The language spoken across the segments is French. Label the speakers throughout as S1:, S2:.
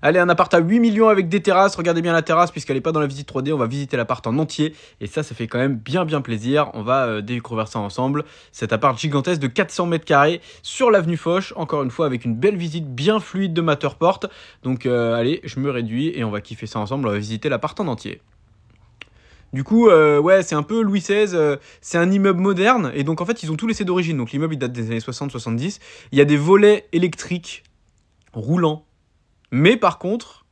S1: Allez, un appart à 8 millions avec des terrasses. Regardez bien la terrasse puisqu'elle n'est pas dans la visite 3D. On va visiter l'appart en entier. Et ça fait quand même bien plaisir. On va découvrir ça ensemble. Cet appart gigantesque de 400 mètres carrés sur l'avenue Foch. Encore une fois avec une belle visite bien fluide de Matterport. Donc allez, je me réduis et on va kiffer ça ensemble. On va visiter l'appart en entier. Du coup, ouais, c'est un peu Louis XVI, c'est un immeuble moderne, et donc en fait, ils ont tout laissé d'origine. Donc l'immeuble, il date des années 60-70. Il y a des volets électriques roulants. Mais par contre,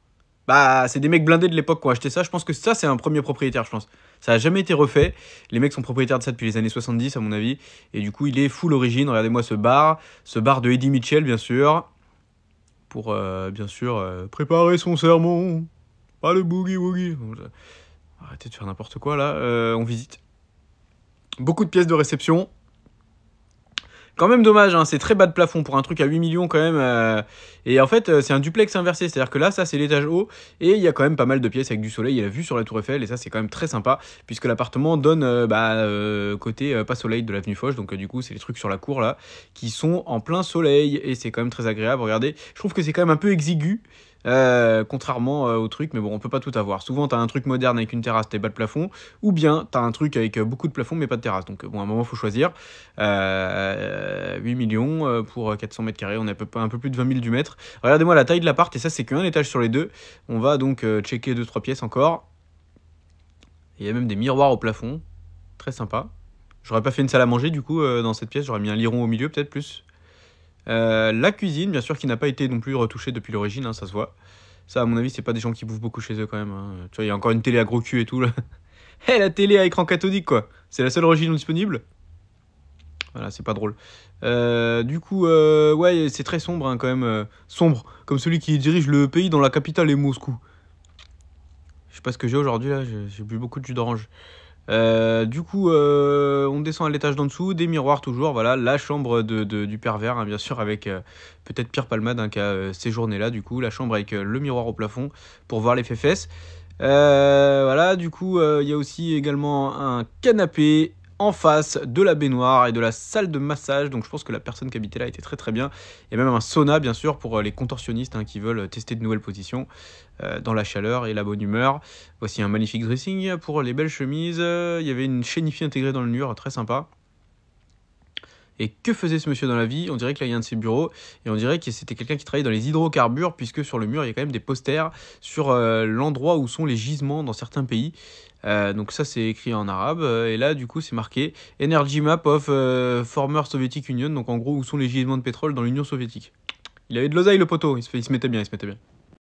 S1: bah, c'est des mecs blindés de l'époque qui ont acheté ça. Je pense que ça, c'est un premier propriétaire, je pense. Ça n'a jamais été refait. Les mecs sont propriétaires de ça depuis les années 70, à mon avis. Et du coup, il est full origine. Regardez-moi ce bar de Eddie Mitchell, bien sûr. Pour, bien sûr, préparer son sermon. Pas le boogie-woogie. Arrêtez de faire n'importe quoi là, on visite. Beaucoup de pièces de réception. Quand même dommage, hein, c'est très bas de plafond pour un truc à 8 millions quand même. Et en fait, c'est un duplex inversé, c'est-à-dire que là, ça c'est l'étage haut. Et il y a quand même pas mal de pièces avec du soleil. Il y a la vue sur la tour Eiffel et ça c'est quand même très sympa. Puisque l'appartement donne côté pas soleil de l'avenue Foch. Donc du coup, c'est les trucs sur la cour là qui sont en plein soleil. Et c'est quand même très agréable, regardez. Je trouve que c'est quand même un peu exigu. Contrairement au truc, mais bon, on peut pas tout avoir. Souvent, t'as un truc moderne avec une terrasse, t'es bas de plafond, ou bien t'as un truc avec beaucoup de plafond, mais pas de terrasse. Donc, bon, à un moment, faut choisir. 8 millions pour 400 mètres carrés, on est un peu plus de 20 000 du mètre. Regardez-moi la taille de l'appart, et ça, c'est qu'un étage sur les deux. On va donc checker 2-3 pièces encore. Il y a même des miroirs au plafond, très sympa. J'aurais pas fait une salle à manger, du coup, dans cette pièce, j'aurais mis un liron au milieu, peut-être plus. La cuisine, bien sûr, qui n'a pas été non plus retouchée depuis l'origine, hein, ça se voit. Ça, à mon avis, c'est pas des gens qui bouffent beaucoup chez eux quand même. Hein. Tu vois, il y a encore une télé à gros cul et tout. Là. Hé, la télé à écran cathodique, quoi. C'est la seule origine disponible. Voilà, c'est pas drôle. Du coup, ouais, c'est très sombre hein, quand même. Sombre, comme celui qui dirige le pays dont la capitale est Moscou. Je sais pas ce que j'ai aujourd'hui, là. J'ai bu beaucoup de jus d'orange. Du coup, on descend à l'étage d'en dessous, des miroirs toujours, voilà, la chambre du pervers, hein, bien sûr, avec peut-être Pierre Palmade hein, qui a séjourné là, du coup, la chambre avec le miroir au plafond pour voir les fesses. Voilà, du coup, il y a aussi également un canapé en face de la baignoire et de la salle de massage, donc je pense que la personne qui habitait là était très bien. Il y a même un sauna, bien sûr, pour les contorsionnistes hein, qui veulent tester de nouvelles positions dans la chaleur et la bonne humeur. Voici un magnifique dressing pour les belles chemises. Il y avait une chaîne-IFI intégrée dans le mur, très sympa. Et que faisait ce monsieur dans la vie? On dirait qu'il y a un de ses bureaux et on dirait que c'était quelqu'un qui travaillait dans les hydrocarbures puisque sur le mur il y a quand même des posters sur l'endroit où sont les gisements dans certains pays. Donc ça c'est écrit en arabe et là du coup c'est marqué Energy Map of Former Soviet Union, donc en gros où sont les gisements de pétrole dans l'Union soviétique. Il avait de l'oseille le poteau, il se mettait bien, il se mettait bien.